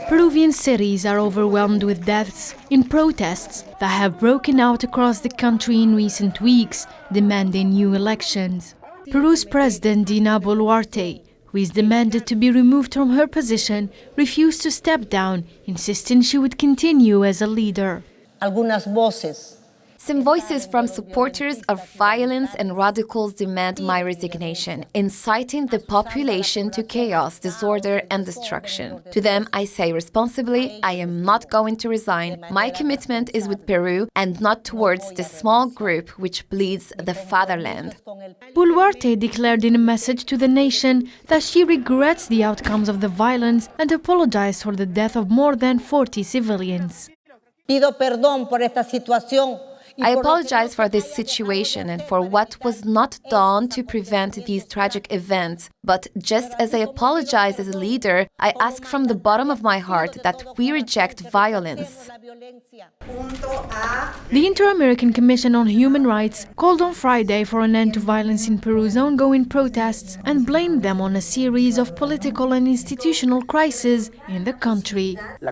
Peruvian cities are overwhelmed with deaths in protests that have broken out across the country in recent weeks, demanding new elections. Peru's President Dina Boluarte, who is demanded to be removed from her position, refused to step down, insisting she would continue as a leader. Some voices from supporters of violence and radicals demand my resignation, inciting the population to chaos, disorder, and destruction. To them, I say responsibly, I am not going to resign. My commitment is with Peru and not towards the small group which bleeds the fatherland. Boluarte declared in a message to the nation that she regrets the outcomes of the violence and apologized for the death of more than 40 civilians. Pido perdón por esta situación. I apologize for this situation and for what was not done to prevent these tragic events. But just as I apologize as a leader, I ask from the bottom of my heart that we reject violence. The Inter-American Commission on Human Rights called on Friday for an end to violence in Peru's ongoing protests and blamed them on a series of political and institutional crises in the country. The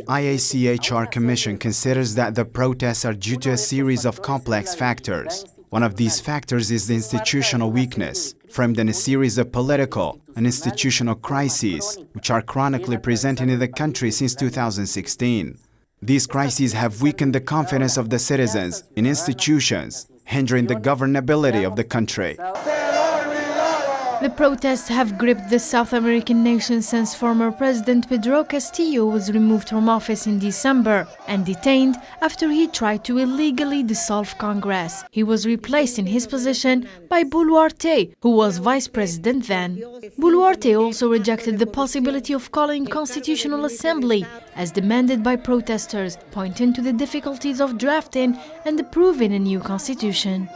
IACHR Commission considers that the protests are due to a series of complex factors. One of these factors is the institutional weakness, framed in a series of political and institutional crises, which are chronically present in the country since 2016. These crises have weakened the confidence of the citizens in institutions, hindering the governability of the country. The protests have gripped the South American nation since former President Pedro Castillo was removed from office in December and detained after he tried to illegally dissolve Congress. He was replaced in his position by Boluarte, who was vice president then. Boluarte also rejected the possibility of calling constitutional assembly, as demanded by protesters, pointing to the difficulties of drafting and approving a new constitution.